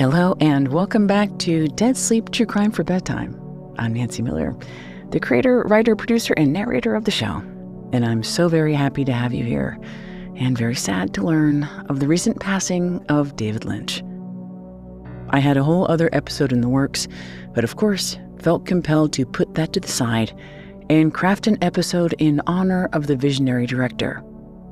Hello and welcome back to Dead Sleep True Crime for Bedtime. I'm Nancy Miller, the creator, writer, producer, and narrator of the show. And I'm so very happy to have you here and very sad to learn of the recent passing of David Lynch. I had a whole other episode in the works, but of course felt compelled to put that to the side and craft an episode in honor of the visionary director,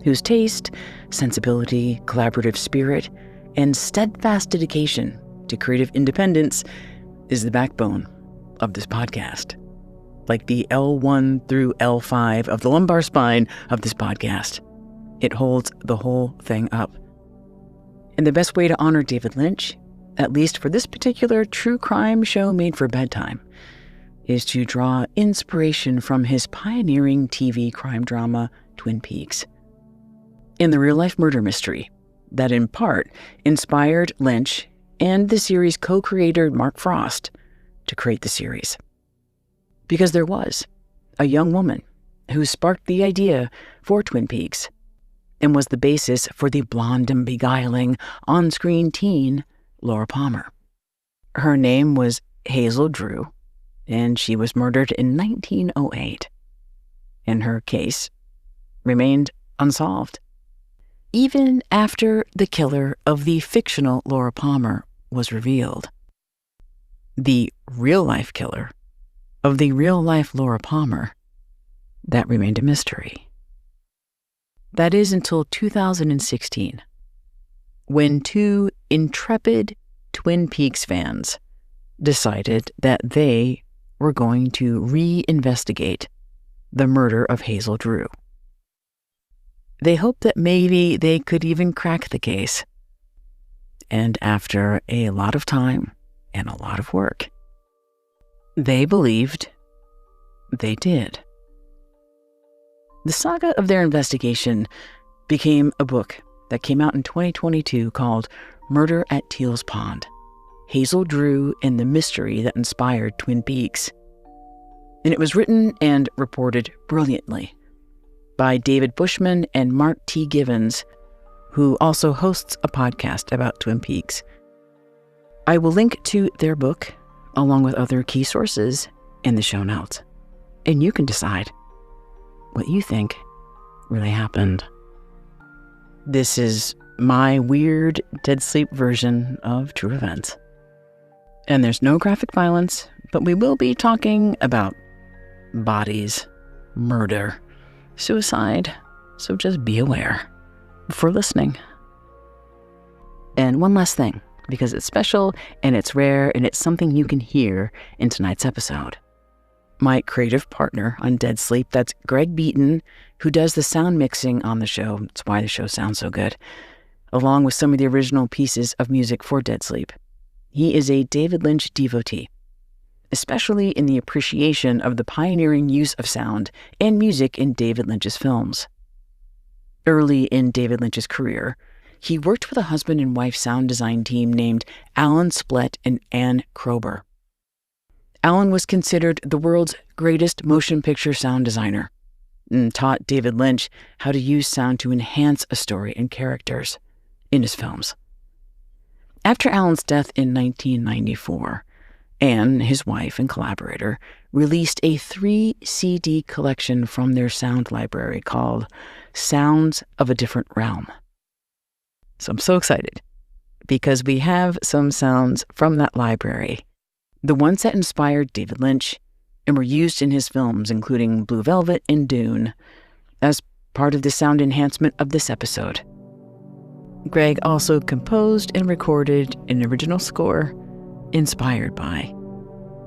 whose taste, sensibility, collaborative spirit, and steadfast dedication to creative independence is the backbone of this podcast. Like the L1 through L5 of the lumbar spine of this podcast, it holds the whole thing up. And the best way to honor David Lynch, at least for this particular true crime show made for bedtime, is to draw inspiration from his pioneering TV crime drama, Twin Peaks. In the real-life murder mystery that in part inspired Lynch and the series co-creator Mark Frost to create the series. Because there was a young woman who sparked the idea for Twin Peaks and was the basis for the blonde and beguiling on-screen teen Laura Palmer. Her name was Hazel Drew, and she was murdered in 1908. And her case remained unsolved, even after the killer of the fictional Laura Palmer was revealed. The real-life killer of the real-life Laura Palmer, that remained a mystery. That is until 2016, when two intrepid Twin Peaks fans decided that they were going to reinvestigate the murder of Hazel Drew. They hoped that maybe they could even crack the case. And after a lot of time and a lot of work, they believed they did. The saga of their investigation became a book that came out in 2022 called Murder at Teal's Pond, Hazel Drew and the Mystery That Inspired Twin Peaks. And it was written and reported brilliantly by David Bushman and Mark T. Givens, who also hosts a podcast about Twin Peaks. I will link to their book, along with other key sources, in the show notes. And you can decide what you think really happened. This is my weird dead sleep version of true events. And there's no graphic violence, but we will be talking about bodies, murder, suicide, so just be aware before listening. And one last thing, because it's special and it's rare and it's something you can hear in tonight's episode. My creative partner on Dead Sleep, that's Greg Beaton, who does the sound mixing on the show. That's why the show sounds so good, along with some of the original pieces of music for Dead Sleep. He is a David Lynch devotee, especially in the appreciation of the pioneering use of sound and music in David Lynch's films. Early in David Lynch's career, he worked with a husband and wife sound design team named Alan Splett and Ann Krober. Alan was considered the world's greatest motion picture sound designer and taught David Lynch how to use sound to enhance a story and characters in his films. After Alan's death in 1994, Anne, his wife and collaborator, released a 3-CD collection from their sound library called Sounds of a Different Realm. So I'm so excited because we have some sounds from that library, the ones that inspired David Lynch and were used in his films, including Blue Velvet and Dune, as part of the sound enhancement of this episode. Greg also composed and recorded an original score inspired by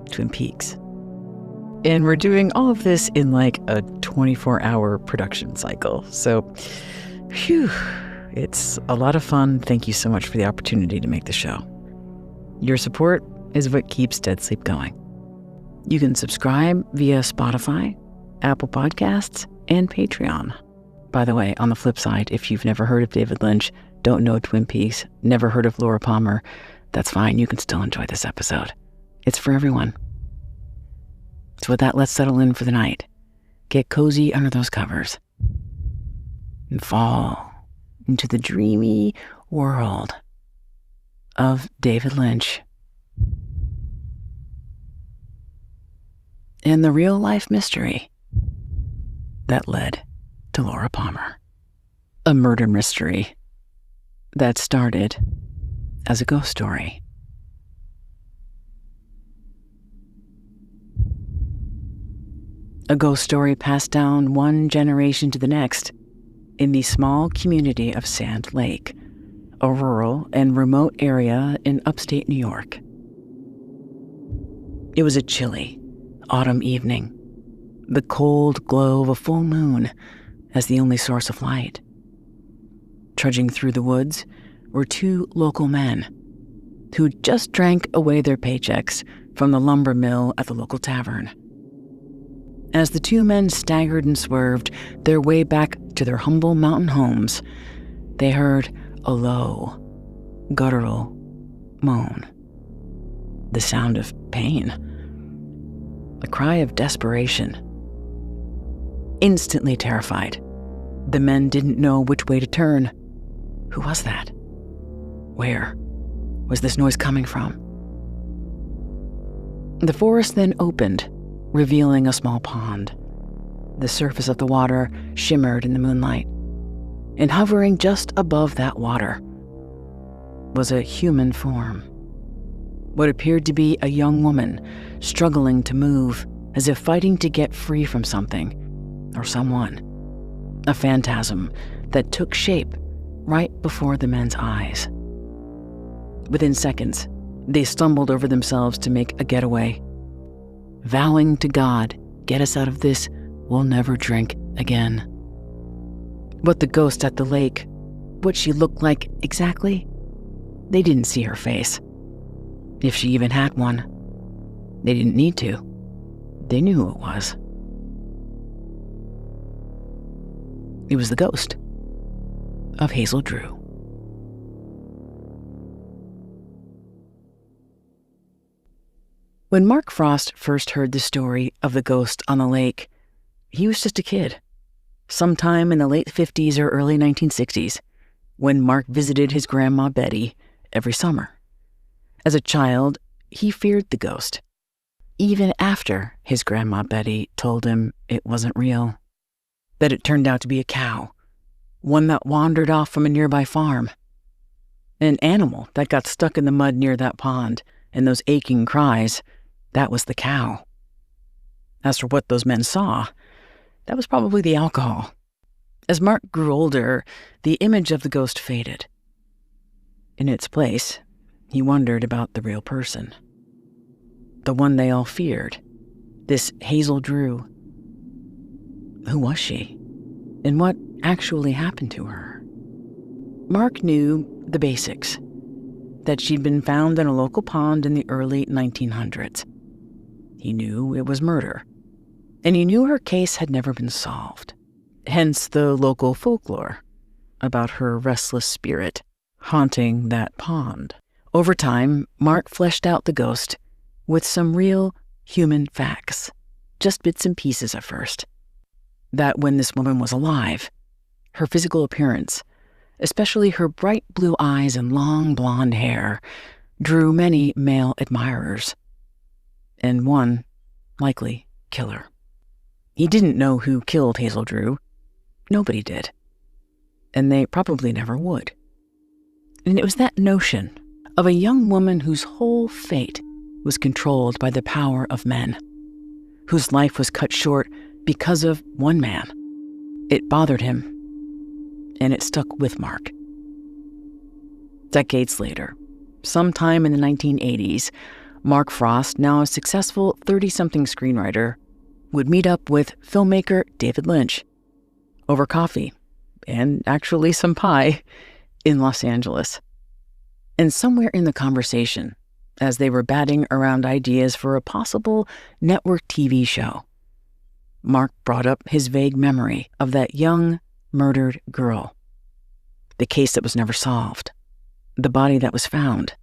Twin Peaks. And we're doing all of this in like a 24-hour production cycle. So, phew, it's a lot of fun. Thank you so much for the opportunity to make the show. Your support is what keeps Dead Sleep going. You can subscribe via Spotify, Apple Podcasts, and Patreon. By the way, on the flip side, if you've never heard of David Lynch, don't know Twin Peaks, never heard of Laura Palmer, that's fine. You can still enjoy this episode. It's for everyone. So with that, let's settle in for the night. Get cozy under those covers and fall into the dreamy world of David Lynch. And the real-life mystery that led to Laura Palmer. A murder mystery that started as a ghost story. A ghost story passed down one generation to the next in the small community of Sand Lake, a rural and remote area in upstate New York. It was a chilly autumn evening, the cold glow of a full moon as the only source of light. Trudging through the woods were two local men who just drank away their paychecks from the lumber mill at the local tavern. As the two men staggered and swerved their way back to their humble mountain homes, they heard a low, guttural moan. The sound of pain. A cry of desperation. Instantly terrified, the men didn't know which way to turn. Who was that? Where was this noise coming from? The forest then opened, revealing a small pond. The surface of the water shimmered in the moonlight, and hovering just above that water was a human form. What appeared to be a young woman struggling to move, as if fighting to get free from something or someone. A phantasm that took shape right before the men's eyes. Within seconds, they stumbled over themselves to make a getaway, vowing to God, "Get us out of this, we'll never drink again." What the ghost at the lake, what she looked like exactly, they didn't see her face. If she even had one, they didn't need to. They knew who it was. It was the ghost of Hazel Drew. When Mark Frost first heard the story of the ghost on the lake, he was just a kid, sometime in the late 50s or early 1960s, when Mark visited his grandma Betty every summer. As a child, he feared the ghost, even after his grandma Betty told him it wasn't real, that it turned out to be a cow, one that wandered off from a nearby farm, an animal that got stuck in the mud near that pond, and those aching cries, that was the cow. As for what those men saw, that was probably the alcohol. As Mark grew older, the image of the ghost faded. In its place, he wondered about the real person. The one they all feared, this Hazel Drew. Who was she? And what actually happened to her? Mark knew the basics, that she'd been found in a local pond in the early 1900s. He knew it was murder, and he knew her case had never been solved. Hence the local folklore about her restless spirit haunting that pond. Over time, Mark fleshed out the ghost with some real human facts, just bits and pieces at first. That when this woman was alive, her physical appearance, especially her bright blue eyes and long blonde hair, drew many male admirers, and one likely killer. He didn't know who killed Hazel Drew. Nobody did. And they probably never would. And it was that notion of a young woman whose whole fate was controlled by the power of men, whose life was cut short because of one man. It bothered him, and it stuck with Mark. Decades later, sometime in the 1980s, Mark Frost, now a successful 30-something screenwriter, would meet up with filmmaker David Lynch over coffee, and actually some pie, in Los Angeles. And somewhere in the conversation, as they were batting around ideas for a possible network TV show, Mark brought up his vague memory of that young, murdered girl, the case that was never solved, the body that was found,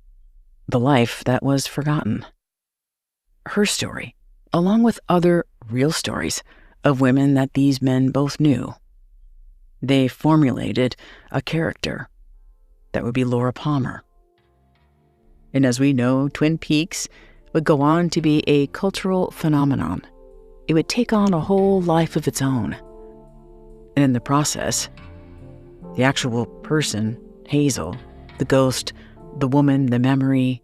the life that was forgotten. Her story, along with other real stories of women that these men both knew. They formulated a character that would be Laura Palmer. And as we know, Twin Peaks would go on to be a cultural phenomenon. It would take on a whole life of its own. And in the process, the actual person, Hazel, the ghost, the woman, the memory,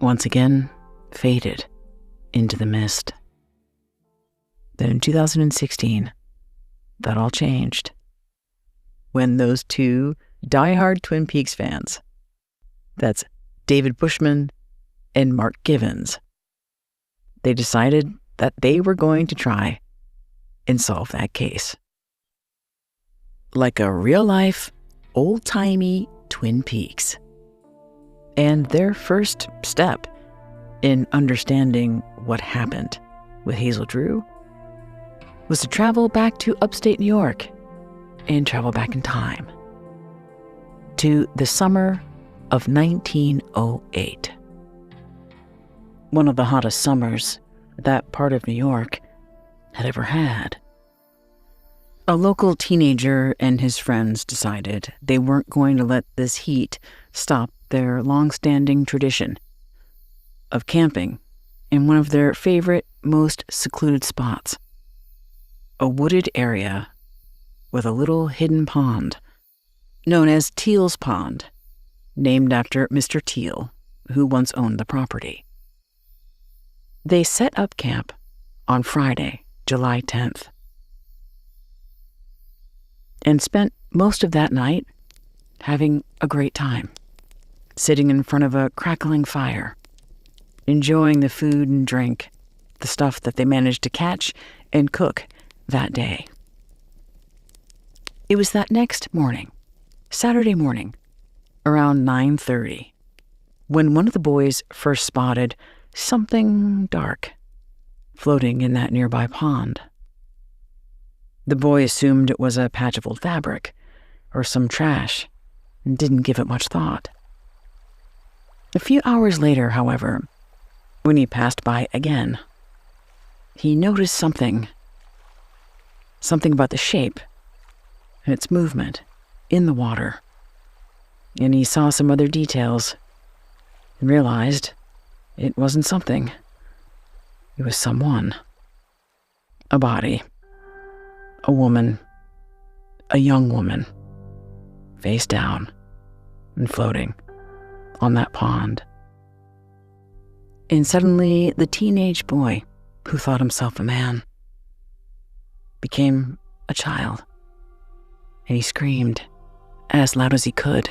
once again faded into the mist. Then in 2016, that all changed when those two diehard Twin Peaks fans, that's David Bushman and Mark Givens, they decided that they were going to try and solve that case. Like a real-life, old-timey Twin Peaks. And their first step in understanding what happened with Hazel Drew was to travel back to upstate New York and travel back in time to the summer of 1908. One of the hottest summers that part of New York had ever had. A local teenager and his friends decided they weren't going to let this heat stop their long-standing tradition of camping in one of their favorite, most secluded spots, a wooded area with a little hidden pond known as Teal's Pond, named after Mr. Teal, who once owned the property. They set up camp on Friday, July 10th, and spent most of that night having a great time, sitting in front of a crackling fire, enjoying the food and drink, the stuff that they managed to catch and cook that day. It was that next morning, Saturday morning, around 9:30, when one of the boys first spotted something dark floating in that nearby pond. The boy assumed it was a patch of old fabric or some trash and didn't give it much thought. A few hours later, however, when he passed by again, he noticed something about the shape and its movement in the water. And he saw some other details and realized it wasn't something. It was someone. A body. A woman. A young woman. Face down and floating on that pond. And suddenly, the teenage boy, who thought himself a man, became a child. And he screamed as loud as he could.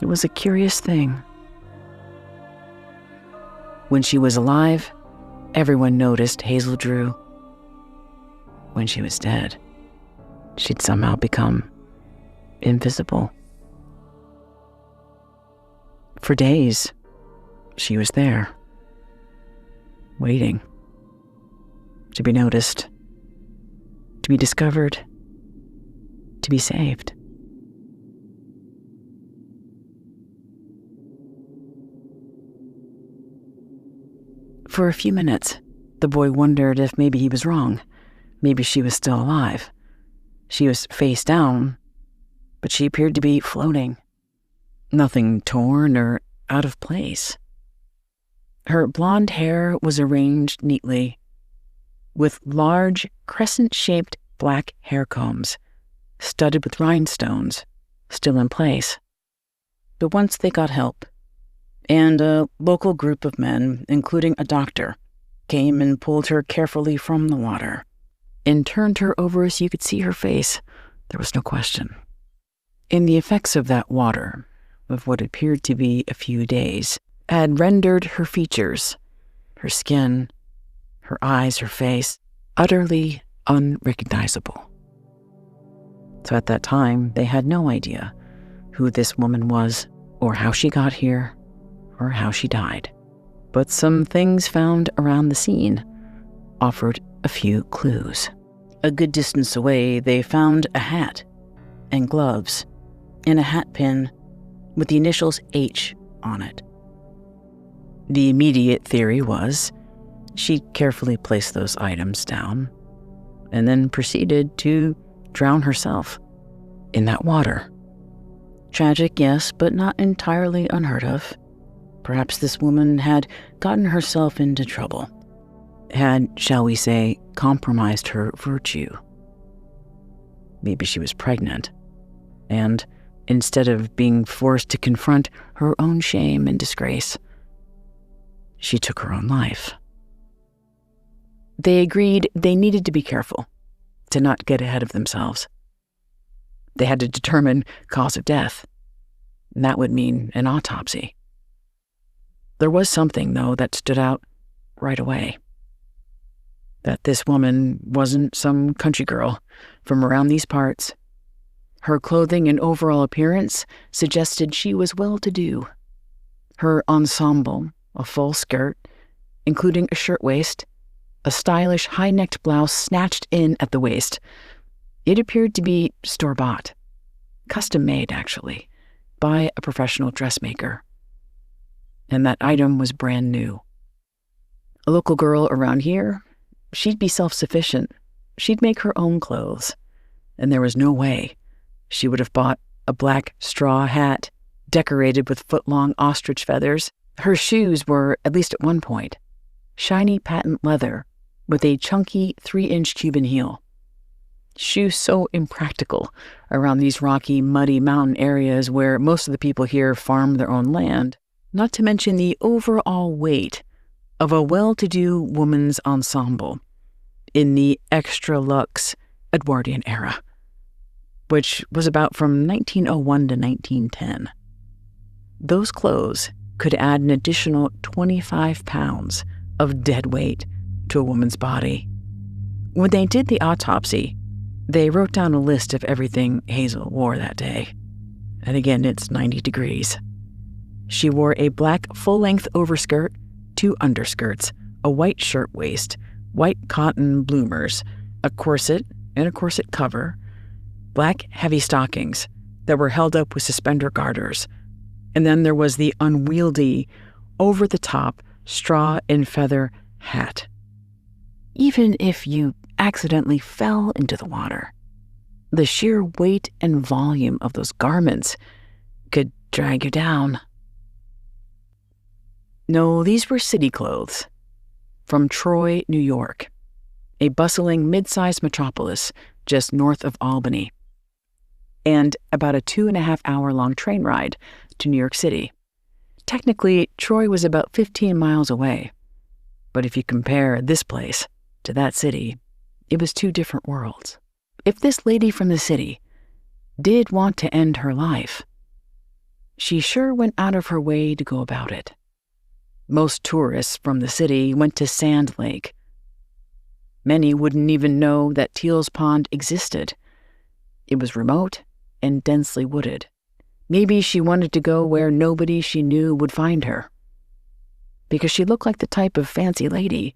It was a curious thing. When she was alive, everyone noticed Hazel Drew. When she was dead, she'd somehow become invisible. For days, she was there, waiting to be noticed, to be discovered, to be saved. For a few minutes, the boy wondered if maybe he was wrong. Maybe she was still alive. She was face down, but she appeared to be floating. Nothing torn or out of place. Her blonde hair was arranged neatly, with large, crescent-shaped black hair combs, studded with rhinestones, still in place. But once they got help, and a local group of men, including a doctor, came and pulled her carefully from the water and turned her over so you could see her face, there was no question. And the effects of that water, of what appeared to be a few days, had rendered her features, her skin, her eyes, her face, utterly unrecognizable. So at that time, they had no idea who this woman was, or how she got here, or how she died. But some things found around the scene offered a few clues. A good distance away, they found a hat and gloves and a hat pin with the initials H on it. The immediate theory was she carefully placed those items down and then proceeded to drown herself in that water. Tragic, yes, but not entirely unheard of. Perhaps this woman had gotten herself into trouble, had, shall we say, compromised her virtue. Maybe she was pregnant, and instead of being forced to confront her own shame and disgrace, she took her own life. They agreed they needed to be careful, to not get ahead of themselves. They had to determine cause of death, and that would mean an autopsy. There was something, though, that stood out right away. That this woman wasn't some country girl from around these parts. Her clothing and overall appearance suggested she was well-to-do. Her ensemble, a full skirt, including a shirtwaist, a stylish high-necked blouse snatched in at the waist. It appeared to be store-bought, custom-made, actually, by a professional dressmaker. And that item was brand new. A local girl around here, she'd be self-sufficient. She'd make her own clothes, and there was no way she would have bought a black straw hat decorated with foot-long ostrich feathers. Her shoes were, at least at one point, shiny patent leather with a chunky 3-inch Cuban heel. Shoes so impractical around these rocky, muddy mountain areas where most of the people here farm their own land, not to mention the overall weight of a well-to-do woman's ensemble in the extra luxe Edwardian era, which was about from 1901 to 1910. Those clothes could add an additional 25 pounds of dead weight to a woman's body. When they did the autopsy, they wrote down a list of everything Hazel wore that day. And again, it's 90 degrees. She wore a black full-length overskirt, 2 underskirts, a white shirtwaist, white cotton bloomers, a corset and a corset cover, black heavy stockings that were held up with suspender garters, and then there was the unwieldy, over-the-top straw and feather hat. Even if you accidentally fell into the water, the sheer weight and volume of those garments could drag you down. No, these were city clothes from Troy, New York, a bustling mid-sized metropolis just north of Albany, and about a 2.5-hour-long train ride to New York City. Technically, Troy was about 15 miles away, but if you compare this place to that city, it was 2 different worlds. If this lady from the city did want to end her life, she sure went out of her way to go about it. Most tourists from the city went to Sand Lake. Many wouldn't even know that Teal's Pond existed. It was remote and densely wooded. Maybe she wanted to go where nobody she knew would find her, because she looked like the type of fancy lady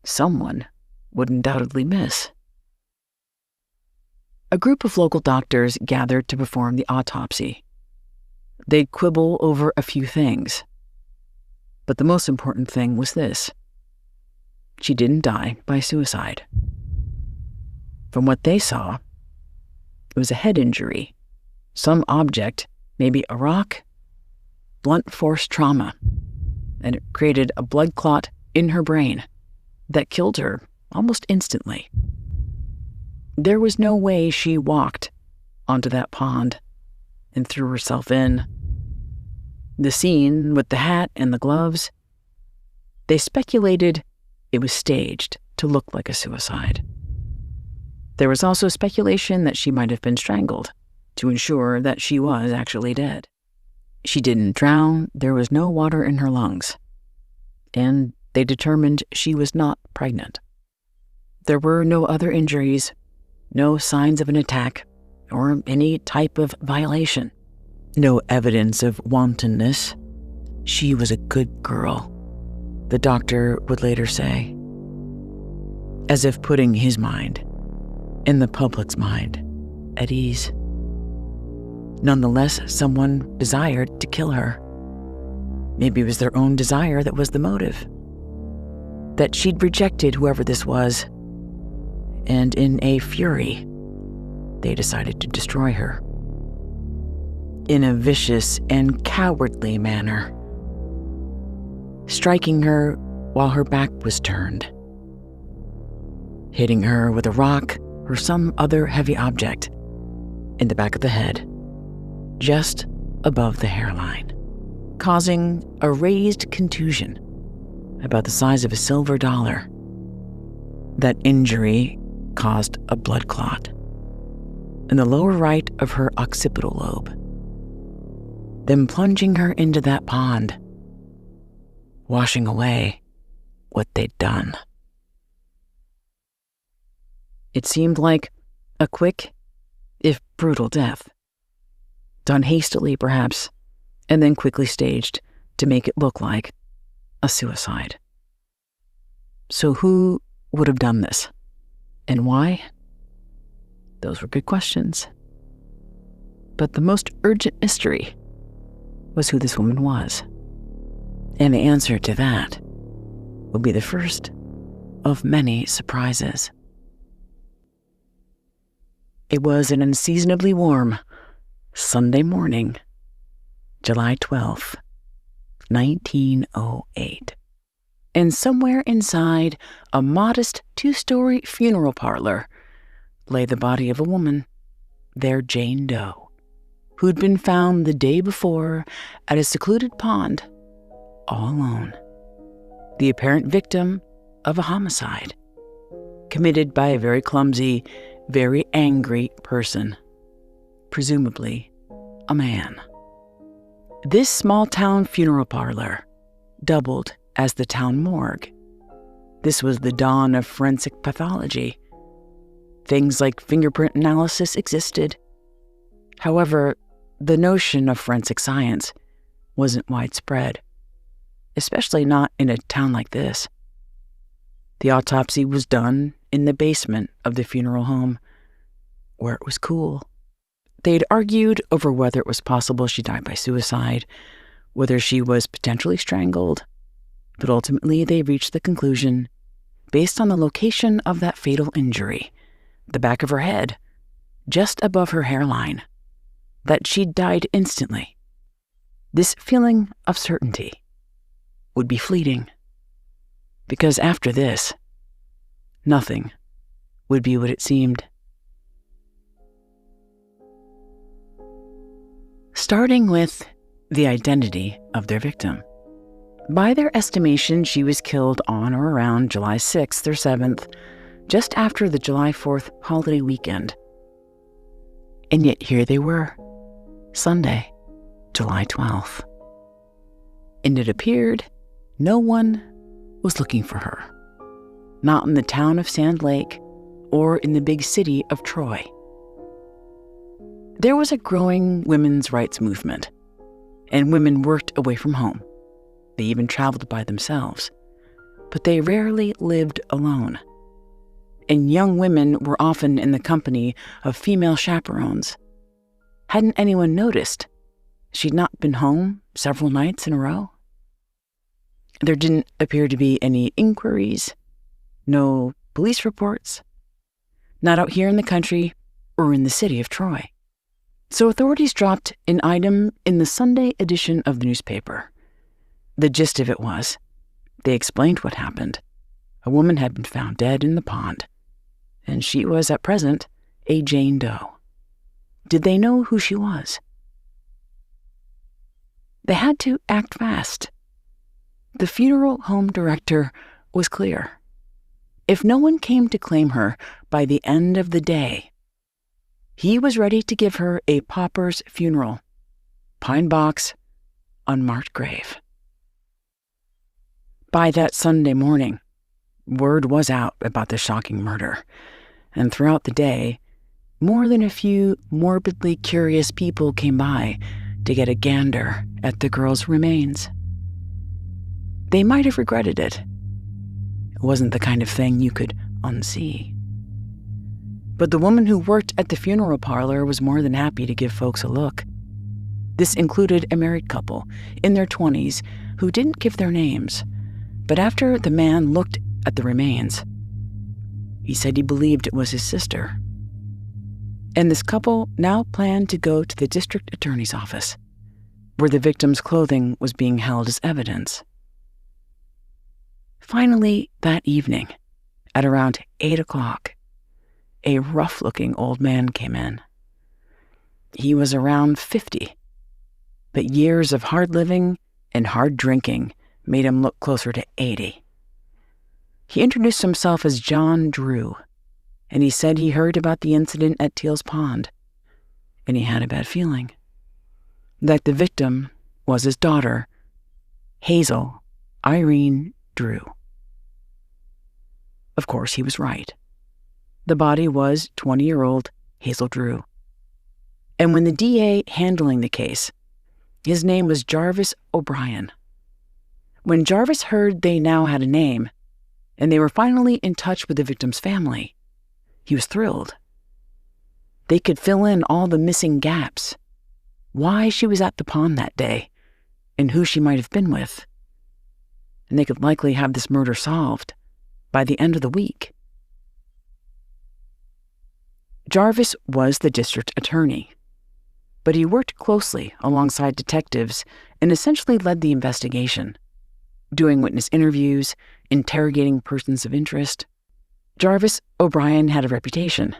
someone would undoubtedly miss. A group of local doctors gathered to perform the autopsy. They'd quibble over a few things, but the most important thing was this: she didn't die by suicide. From what they saw, it was a head injury, some object, maybe a rock, blunt force trauma, and it created a blood clot in her brain that killed her almost instantly. There was no way she walked onto that pond and threw herself in. The scene with the hat and the gloves, they speculated it was staged to look like a suicide. There was also speculation that she might have been strangled to ensure that she was actually dead. She didn't drown, there was no water in her lungs, and they determined she was not pregnant. There were no other injuries, no signs of an attack or any type of violation, no evidence of wantonness. She was a good girl, the doctor would later say, as if putting his mind and the public's mind at ease. Nonetheless, someone desired to kill her. Maybe it was their own desire that was the motive, that she'd rejected whoever this was, and in a fury, they decided to destroy her. in a vicious and cowardly manner, striking her while her back was turned, hitting her with a rock or some other heavy object in the back of the head, just above the hairline, causing a raised contusion about the size of a silver dollar. That injury caused a blood clot in the lower right of her occipital lobe, then plunging her into that pond, washing away what they'd done. It seemed like a quick, if brutal, death, done hastily perhaps, and then quickly staged to make it look like a suicide. So who would have done this, and why? Those were good questions. But the most urgent mystery was who this woman was. And the answer to that will be the first of many surprises. It was an unseasonably warm Sunday morning, July 12th, 1908. And somewhere inside a modest 2-story funeral parlor lay the body of a woman, their Jane Doe, who'd been found the day before at a secluded pond, all alone. The apparent victim of a homicide committed by a very clumsy, very angry person, presumably a man. This small-town funeral parlor doubled as the town morgue. This was the dawn of forensic pathology. Things like fingerprint analysis existed. However, the notion of forensic science wasn't widespread, especially not in a town like this. The autopsy was done in the basement of the funeral home, where it was cool. They'd argued over whether it was possible she died by suicide, whether she was potentially strangled, but ultimately they reached the conclusion, based on the location of that fatal injury, the back of her head, just above her hairline, that she'd died instantly. This feeling of certainty would be fleeting, because after this, nothing would be what it seemed. Starting with the identity of their victim. By their estimation, she was killed on or around July 6th or 7th, just after the July 4th holiday weekend. And yet here they were, Sunday, July 12th. And it appeared no one was looking for her. Not in the town of Sand Lake or in the big city of Troy. There was a growing women's rights movement, and women worked away from home. They even traveled by themselves, but they rarely lived alone. And young women were often in the company of female chaperones. Hadn't anyone noticed she'd not been home several nights in a row? There didn't appear to be any inquiries, no police reports, not out here in the country or in the city of Troy. So authorities dropped an item in the Sunday edition of the newspaper. The gist of it was, they explained what happened. A woman had been found dead in the pond, and she was, at present, a Jane Doe. Did they know who she was? They had to act fast. The funeral home director was clear. If no one came to claim her by the end of the day, he was ready to give her a pauper's funeral, pine box, unmarked grave. By that Sunday morning, word was out about the shocking murder, and throughout the day, more than a few morbidly curious people came by to get a gander at the girl's remains. They might have regretted it. It wasn't the kind of thing you could unsee. But the woman who worked at the funeral parlor was more than happy to give folks a look. This included a married couple in their 20s who didn't give their names, but after the man looked at the remains, he said he believed it was his sister. And this couple now planned to go to the district attorney's office, where the victim's clothing was being held as evidence. Finally, that evening, at around 8 o'clock, a rough-looking old man came in. He was around 50, but years of hard living and hard drinking made him look closer to 80. He introduced himself as John Drew, and he said he heard about the incident at Teal's Pond, and he had a bad feeling that the victim was his daughter, Hazel Irene Drew. Of course, he was right. The body was 20-year-old Hazel Drew. And when the DA handling the case, his name was Jarvis O'Brien. When Jarvis heard they now had a name, and they were finally in touch with the victim's family, he was thrilled. They could fill in all the missing gaps, why she was at the pond that day, and who she might have been with. And they could likely have this murder solved by the end of the week. Jarvis was the district attorney, but he worked closely alongside detectives and essentially led the investigation, doing witness interviews, interrogating persons of interest. Jarvis O'Brien had a reputation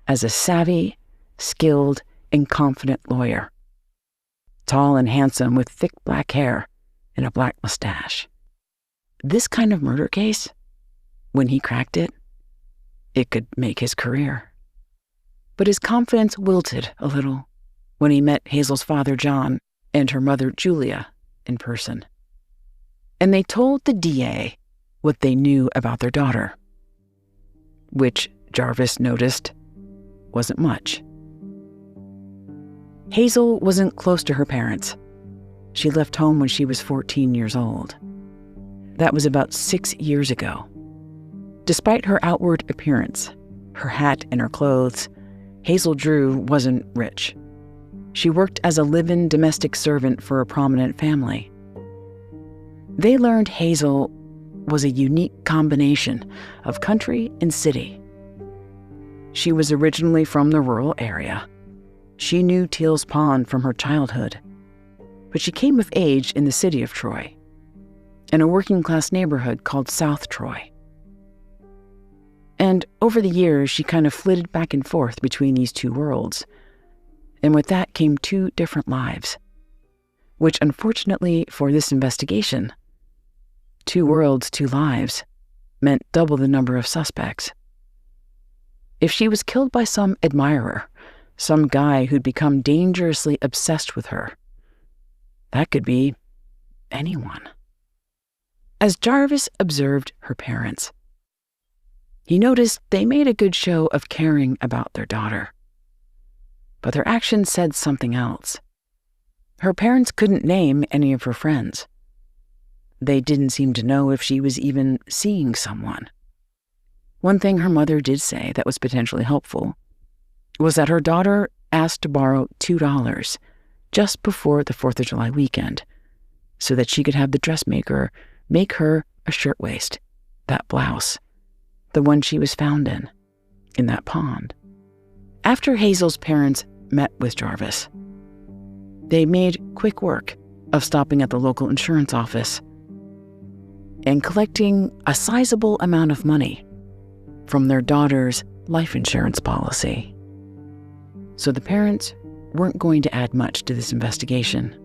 as a savvy, skilled, and confident lawyer, tall and handsome with thick black hair and a black mustache. This kind of murder case, when he cracked it, it could make his career. But his confidence wilted a little when he met Hazel's father, John, and her mother, Julia, in person. And they told the DA what they knew about their daughter, which Jarvis noticed wasn't much. Hazel wasn't close to her parents. She left home when she was 14 years old. That was about 6 years ago. Despite her outward appearance, her hat and her clothes, Hazel Drew wasn't rich. She worked as a live-in domestic servant for a prominent family. They learned Hazel was a unique combination of country and city. She was originally from the rural area. She knew Teal's Pond from her childhood, but she came of age in the city of Troy, in a working-class neighborhood called South Troy. And over the years, she kind of flitted back and forth between these two worlds, and with that came two different lives, which unfortunately for this investigation, 2 worlds, 2 lives, meant double the number of suspects. If she was killed by some admirer, some guy who'd become dangerously obsessed with her, that could be anyone. As Jarvis observed her parents, he noticed they made a good show of caring about their daughter. But their actions said something else. Her parents couldn't name any of her friends. They didn't seem to know if she was even seeing someone. One thing her mother did say that was potentially helpful was that her daughter asked to borrow $2 just before the 4th of July weekend so that she could have the dressmaker make her a shirtwaist, that blouse, the one she was found in that pond. After Hazel's parents met with Jarvis, they made quick work of stopping at the local insurance office and collecting a sizable amount of money from their daughter's life insurance policy. So the parents weren't going to add much to this investigation.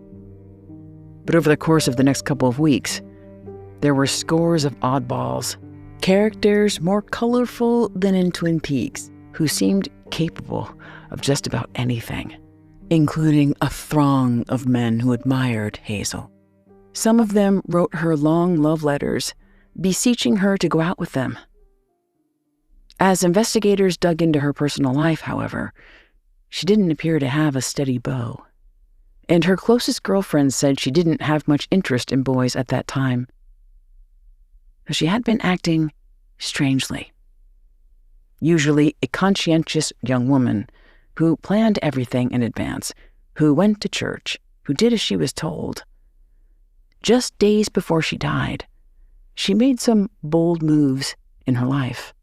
But over the course of the next couple of weeks, there were scores of oddballs, characters more colorful than in Twin Peaks, who seemed capable of just about anything, including a throng of men who admired Hazel. Some of them wrote her long love letters, beseeching her to go out with them. As investigators dug into her personal life, however, she didn't appear to have a steady beau, and her closest girlfriends said she didn't have much interest in boys at that time. She had been acting strangely. Usually a conscientious young woman who planned everything in advance, who went to church, who did as she was told. Just days before she died, she made some bold moves in her life.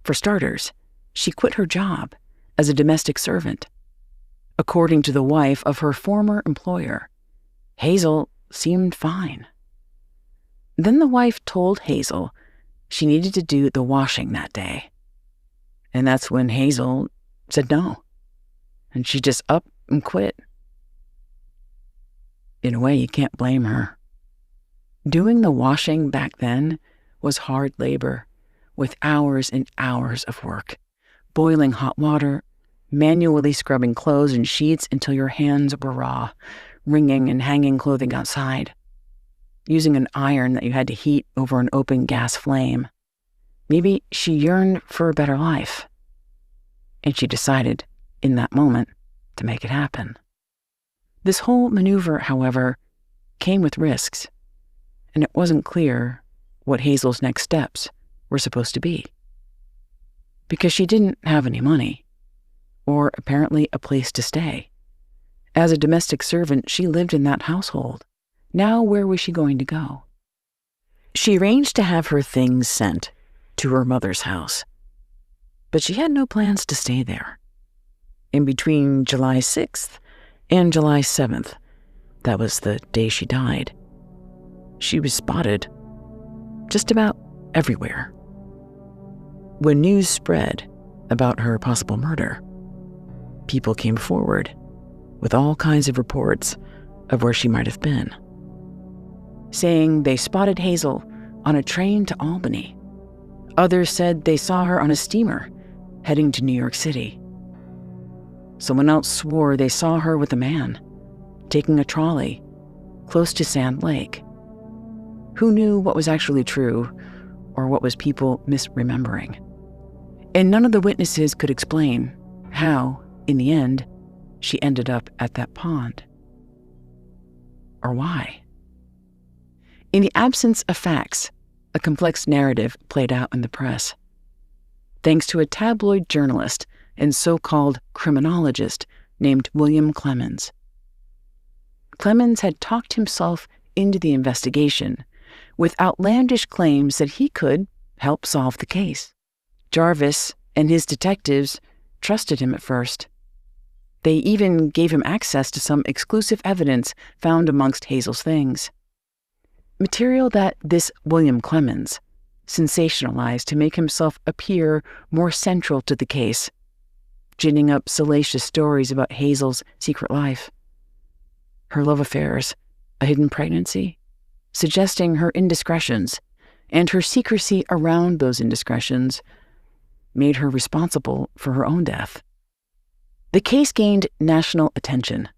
For starters, she quit her job as a domestic servant. According to the wife of her former employer, Hazel seemed fine. Then the wife told Hazel she needed to do the washing that day. And that's when Hazel said no. And she just up and quit. In a way, you can't blame her. Doing the washing back then was hard labor, with hours and hours of work. Boiling hot water, manually scrubbing clothes and sheets until your hands were raw, wringing and hanging clothing outside, using an iron that you had to heat over an open gas flame. Maybe she yearned for a better life, and she decided, in that moment, to make it happen. This whole maneuver, however, came with risks, and it wasn't clear what Hazel's next steps were supposed to be. Because she didn't have any money, or apparently a place to stay. As a domestic servant, she lived in that household. Now where was she going to go? She arranged to have her things sent to her mother's house, but she had no plans to stay there. In between July 6th and July 7th, that was the day she died, she was spotted just about everywhere. When news spread about her possible murder, people came forward with all kinds of reports of where she might have been, saying they spotted Hazel on a train to Albany. Others said they saw her on a steamer heading to New York City. Someone else swore they saw her with a man taking a trolley close to Sand Lake. Who knew what was actually true or what was people misremembering? And none of the witnesses could explain how, in the end, she ended up at that pond. Or why? In the absence of facts, a complex narrative played out in the press. Thanks to a tabloid journalist and so-called criminologist named William Clemens. Clemens had talked himself into the investigation with outlandish claims that he could help solve the case. Jarvis and his detectives trusted him at first. They even gave him access to some exclusive evidence found amongst Hazel's things. Material that this William Clemens sensationalized to make himself appear more central to the case, ginning up salacious stories about Hazel's secret life, her love affairs, a hidden pregnancy, suggesting her indiscretions, and her secrecy around those indiscretions made her responsible for her own death. The case gained national attention,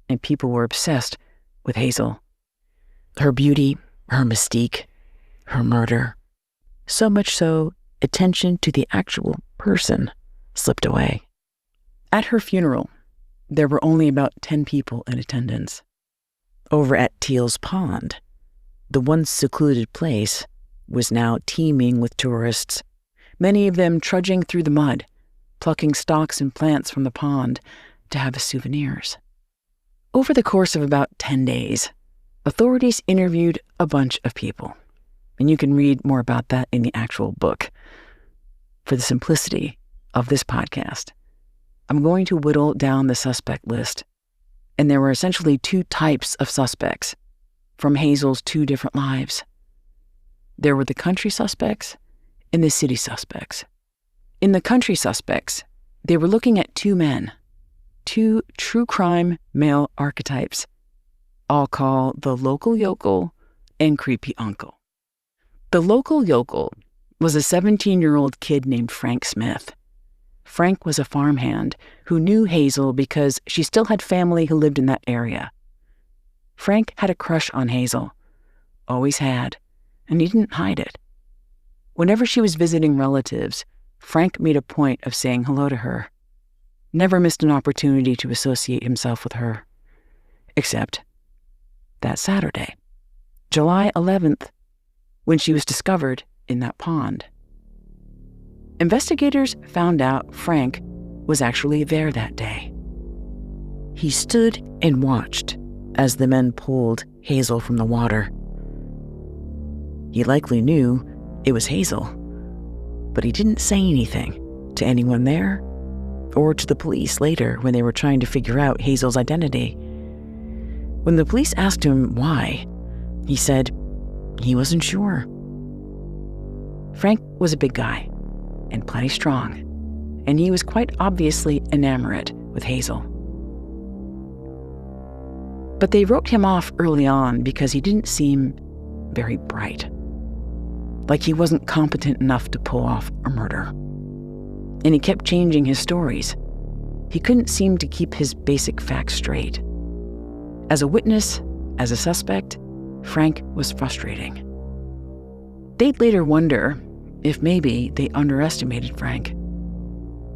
and people were obsessed with Hazel. Her beauty, her mystique, her murder. So much so, attention to the actual person slipped away. At her funeral, there were only about 10 people in attendance. Over at Teal's Pond, the once secluded place was now teeming with tourists, many of them trudging through the mud, plucking stalks and plants from the pond to have as souvenirs. Over the course of about 10 days, authorities interviewed a bunch of people, and you can read more about that in the actual book. For the simplicity of this podcast, I'm going to whittle down the suspect list, and there were essentially 2 types of suspects from Hazel's 2 different lives. There were the country suspects and the city suspects. In the country suspects, they were looking at 2 men, 2 true crime male archetypes, I'll call the local yokel and creepy uncle. The local yokel was a 17-year-old kid named Frank Smith. Frank was a farmhand who knew Hazel because she still had family who lived in that area. Frank had a crush on Hazel, always had, and he didn't hide it. Whenever she was visiting relatives, Frank made a point of saying hello to her. Never missed an opportunity to associate himself with her. Except that Saturday, July 11th, when she was discovered in that pond. Investigators found out Frank was actually there that day. He stood and watched as the men pulled Hazel from the water. He likely knew it was Hazel, but he didn't say anything to anyone there or to the police later when they were trying to figure out Hazel's identity. When the police asked him why, he said he wasn't sure. Frank was a big guy and plenty strong, and he was quite obviously enamored with Hazel. But they wrote him off early on because he didn't seem very bright, like he wasn't competent enough to pull off a murder. And he kept changing his stories. He couldn't seem to keep his basic facts straight. As a witness, as a suspect, Frank was frustrating. They'd later wonder if maybe they underestimated Frank,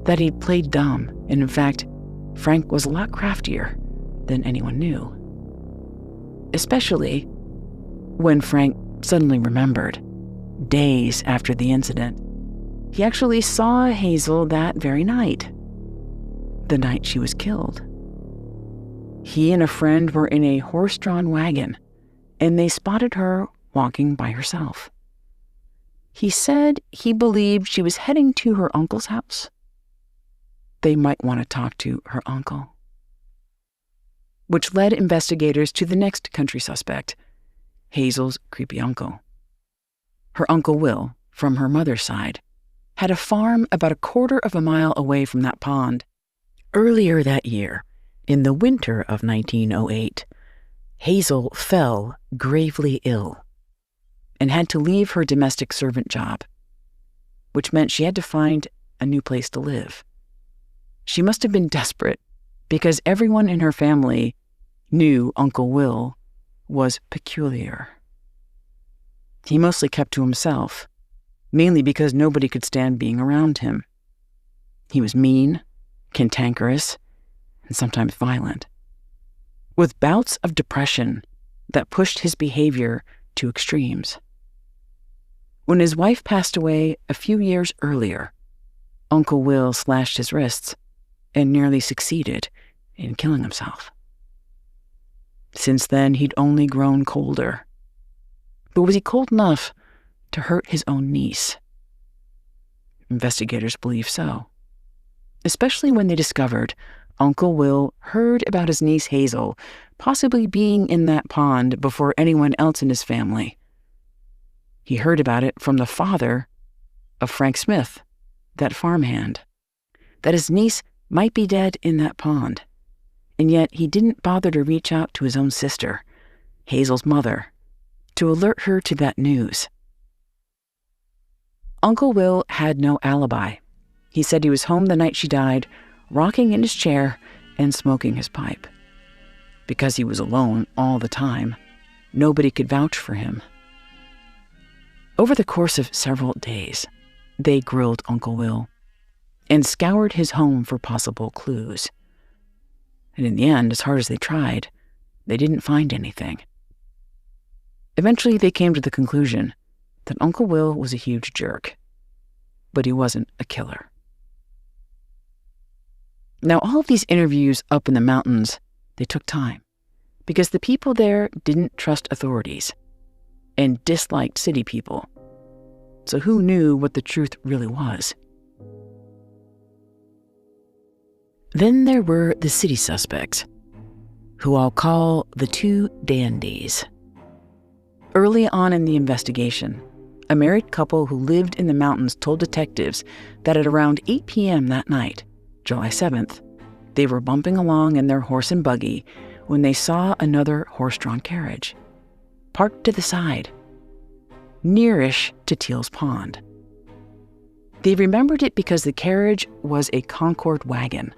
that he'd played dumb, and in fact, Frank was a lot craftier than anyone knew. Especially when Frank suddenly remembered, days after the incident, he actually saw Hazel that very night, the night she was killed. He and a friend were in a horse-drawn wagon, and they spotted her walking by herself. He said he believed she was heading to her uncle's house. They might want to talk to her uncle. Which led investigators to the next country suspect, Hazel's creepy uncle. Her Uncle Will, from her mother's side, had a farm about a quarter of a mile away from that pond. Earlier that year, in the winter of 1908, Hazel fell gravely ill and had to leave her domestic servant job, which meant she had to find a new place to live. She must have been desperate because everyone in her family knew Uncle Will was peculiar. He mostly kept to himself, mainly because nobody could stand being around him. He was mean, cantankerous, and sometimes violent, with bouts of depression that pushed his behavior to extremes. When his wife passed away a few years earlier, Uncle Will slashed his wrists and nearly succeeded in killing himself. Since then, he'd only grown colder. But was he cold enough to hurt his own niece? Investigators believe so, especially when they discovered Uncle Will heard about his niece Hazel possibly being in that pond before anyone else in his family. He heard about it from the father of Frank Smith, that farmhand, that his niece might be dead in that pond, and yet he didn't bother to reach out to his own sister, Hazel's mother, to alert her to that news. Uncle Will had no alibi. He said he was home the night she died, rocking in his chair and smoking his pipe. Because he was alone all the time, nobody could vouch for him. Over the course of several days, they grilled Uncle Will and scoured his home for possible clues. And in the end, as hard as they tried, they didn't find anything. Eventually, they came to the conclusion that Uncle Will was a huge jerk, but he wasn't a killer. Now, all of these interviews up in the mountains, they took time because the people there didn't trust authorities and disliked city people. So who knew what the truth really was? Then there were the city suspects, who I'll call the two dandies. Early on in the investigation, a married couple who lived in the mountains told detectives that at around 8 p.m. that night, July 7th, they were bumping along in their horse and buggy when they saw another horse-drawn carriage, parked to the side, nearish to Teal's Pond. They remembered it because the carriage was a Concord wagon,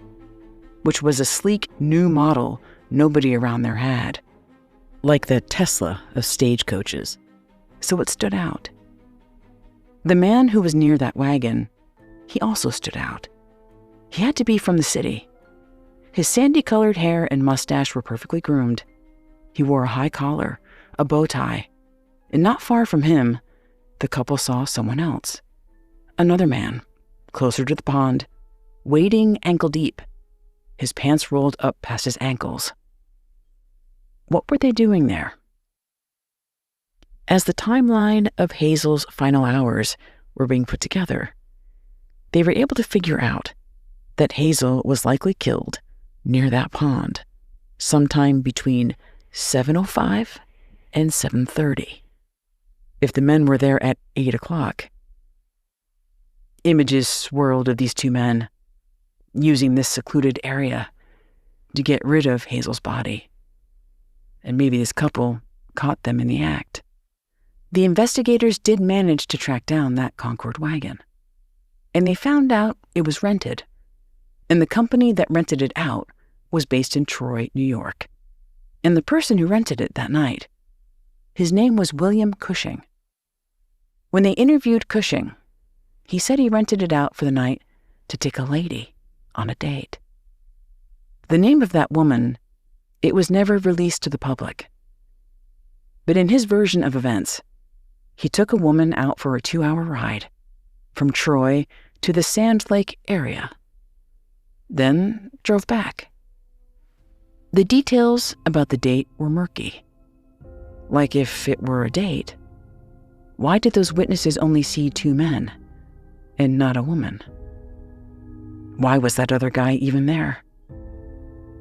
which was a sleek new model nobody around there had, like the Tesla of stagecoaches, so it stood out. The man who was near that wagon, he also stood out. He had to be from the city. His sandy-colored hair and mustache were perfectly groomed. He wore a high collar, a bow tie, and not far from him, the couple saw someone else. Another man, closer to the pond, wading ankle-deep, his pants rolled up past his ankles. What were they doing there? As the timeline of Hazel's final hours were being put together, they were able to figure out that Hazel was likely killed near that pond sometime between 7:05 and 7:30. If the men were there at 8 o'clock, images swirled of these two men using this secluded area to get rid of Hazel's body. And maybe this couple caught them in the act. The investigators did manage to track down that Concord wagon, and they found out it was rented, and the company that rented it out was based in Troy, New York. And the person who rented it that night, his name was William Cushing. When they interviewed Cushing, he said he rented it out for the night to take a lady on a date. The name of that woman, it was never released to the public. But in his version of events, he took a woman out for a 2-hour ride from Troy to the Sand Lake area, then drove back. The details about the date were murky. Like, if it were a date, why did those witnesses only see 2 men and not a woman? Why was that other guy even there?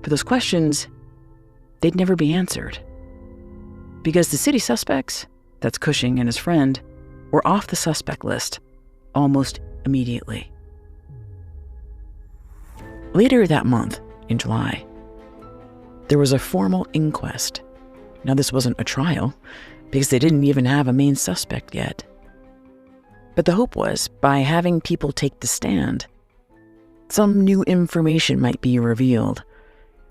For those questions, they'd never be answered. Because the city suspects, that's Cushing and his friend, were off the suspect list almost immediately. Later that month, in July, there was a formal inquest. Now, this wasn't a trial, because they didn't even have a main suspect yet. But the hope was, by having people take the stand, some new information might be revealed,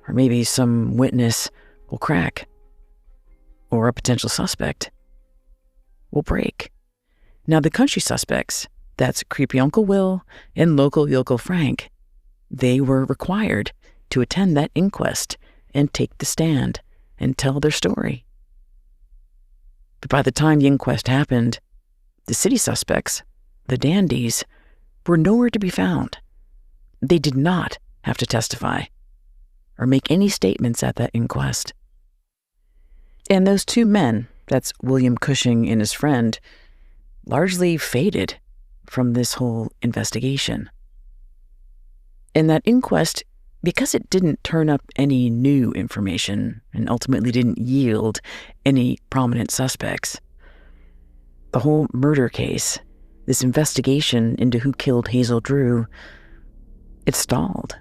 or maybe some witness will crack, or a potential suspect will break. Now, the country suspects, that's creepy Uncle Will and local yokel Frank, they were required to attend that inquest and take the stand and tell their story. But by the time the inquest happened, the city suspects, the dandies, were nowhere to be found. They did not have to testify or make any statements at that inquest. And those 2 men, that's William Cushing and his friend, largely faded from this whole investigation. And that inquest, because it didn't turn up any new information and ultimately didn't yield any prominent suspects, the whole murder case, this investigation into who killed Hazel Drew, it stalled.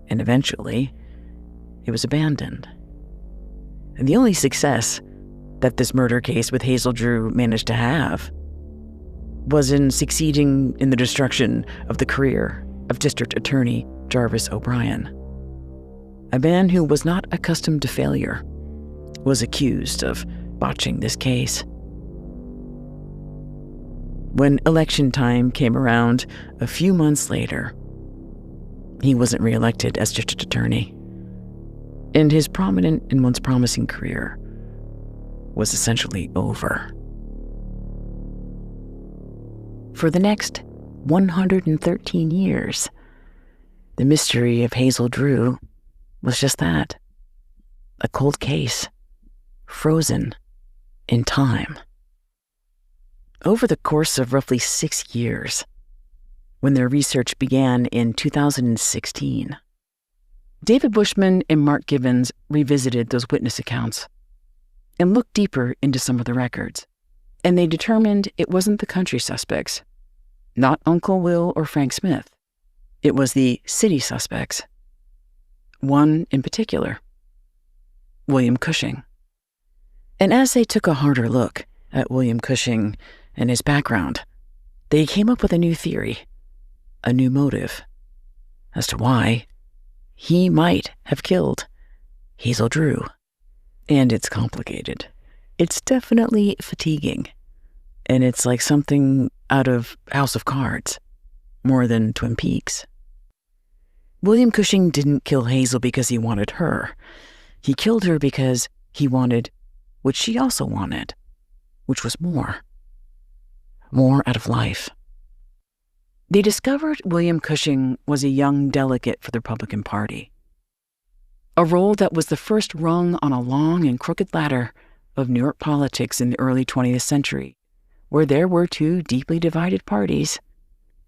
And eventually, it was abandoned. And the only success that this murder case with Hazel Drew managed to have was in succeeding in the destruction of the career of District Attorney Jarvis O'Brien. A man who was not accustomed to failure was accused of botching this case. When election time came around a few months later, he wasn't reelected as district attorney, and his prominent and once promising career was essentially over. For the next 113 years, the mystery of Hazel Drew was just that, a cold case, frozen in time. Over the course of roughly 6 years, when their research began in 2016, David Bushman and Mark Gibbons revisited those witness accounts and looked deeper into some of the records, and they determined it wasn't the country suspects, not Uncle Will or Frank Smith. It was the city suspects. One in particular, William Cushing. And as they took a harder look at William Cushing and his background, they came up with a new theory, a new motive, as to why he might have killed Hazel Drew. And it's complicated. It's definitely fatiguing. And it's like something out of House of Cards, more than Twin Peaks. William Cushing didn't kill Hazel because he wanted her. He killed her because he wanted what she also wanted, which was more out of life. They discovered William Cushing was a young delegate for the Republican Party, a role that was the first rung on a long and crooked ladder of New York politics in the early 20th century, where there were 2 deeply divided parties,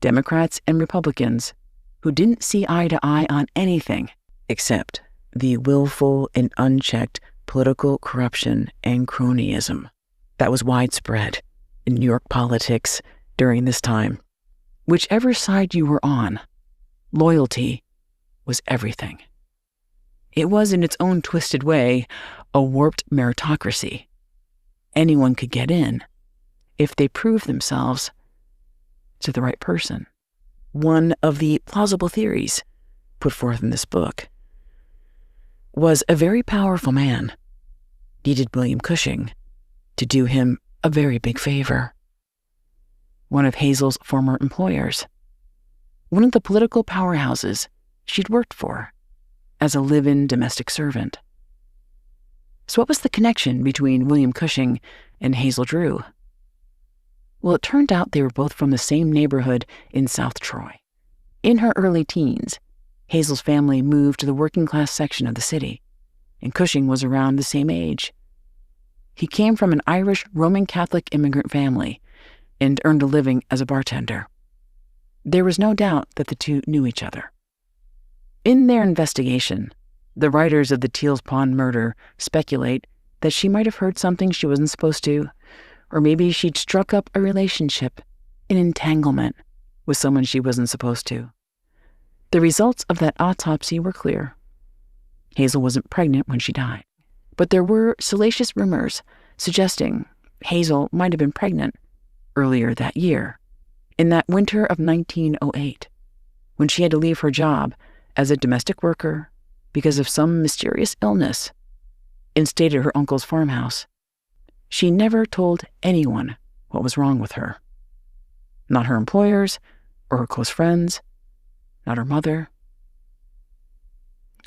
Democrats and Republicans who didn't see eye to eye on anything except the willful and unchecked political corruption and cronyism that was widespread in New York politics during this time. Whichever side you were on, loyalty was everything. It was, in its own twisted way, a warped meritocracy. Anyone could get in if they proved themselves to the right person. One of the plausible theories put forth in this book was a very powerful man needed William Cushing to do him a very big favor. One of Hazel's former employers, one of the political powerhouses she'd worked for as a live-in domestic servant. So what was the connection between William Cushing and Hazel Drew? Well, it turned out they were both from the same neighborhood in South Troy. In her early teens, Hazel's family moved to the working-class section of the city, and Cushing was around the same age. He came from an Irish Roman Catholic immigrant family and earned a living as a bartender. There was no doubt that the two knew each other. In their investigation, the writers of the Teals Pond murder speculate that she might have heard something she wasn't supposed to, or maybe she'd struck up a relationship, an entanglement, with someone she wasn't supposed to. The results of that autopsy were clear. Hazel wasn't pregnant when she died, but there were salacious rumors suggesting Hazel might have been pregnant earlier that year, in that winter of 1908, when she had to leave her job as a domestic worker because of some mysterious illness and stayed at her uncle's farmhouse. She never told anyone what was wrong with her. Not her employers or her close friends, not her mother.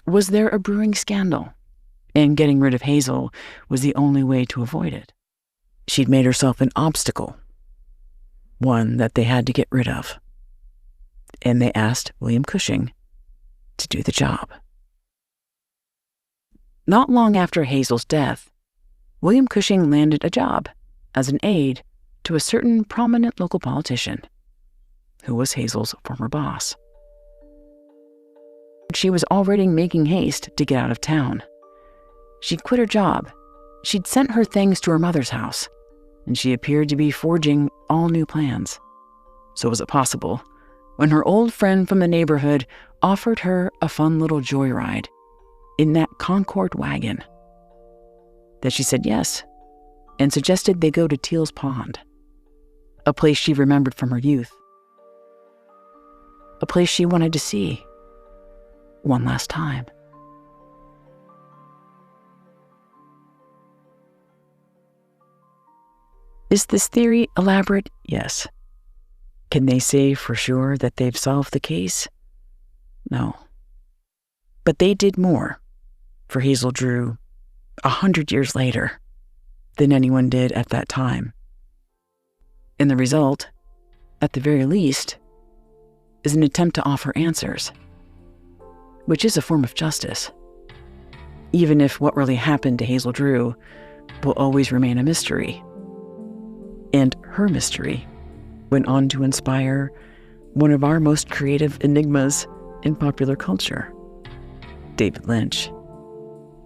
Was there a brewing scandal? And getting rid of Hazel was the only way to avoid it. She'd made herself an obstacle, one that they had to get rid of. And they asked William Cushing to do the job. Not long after Hazel's death, William Cushing landed a job as an aide to a certain prominent local politician who was Hazel's former boss. She was already making haste to get out of town. She'd quit her job. She'd sent her things to her mother's house, and she appeared to be forging all new plans. So was it possible when her old friend from the neighborhood offered her a fun little joyride in that Concord wagon that she said yes and suggested they go to Teals Pond, a place she remembered from her youth, a place she wanted to see one last time. Is this theory elaborate? Yes. Can they say for sure that they've solved the case? No. But they did more for Hazel Drew 100 years later than anyone did at that time. And the result, at the very least, is an attempt to offer answers, which is a form of justice, even if what really happened to Hazel Drew will always remain a mystery. And her mystery went on to inspire one of our most creative enigmas in popular culture, David Lynch.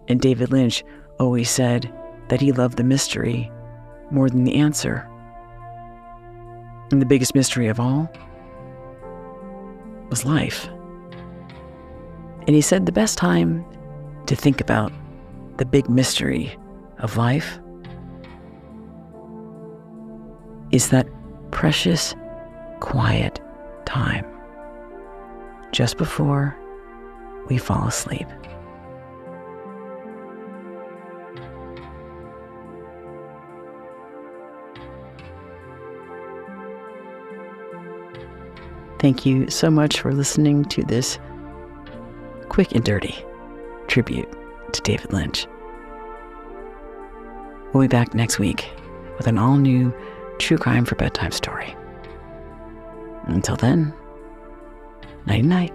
And David Lynch always said that he loved the mystery more than the answer. And the biggest mystery of all was life. And he said the best time to think about the big mystery of life is that precious, quiet time just before we fall asleep. Thank you so much for listening to this quick and dirty tribute to David Lynch. We'll be back next week with an all-new true crime for bedtime story. Until then, nighty-night.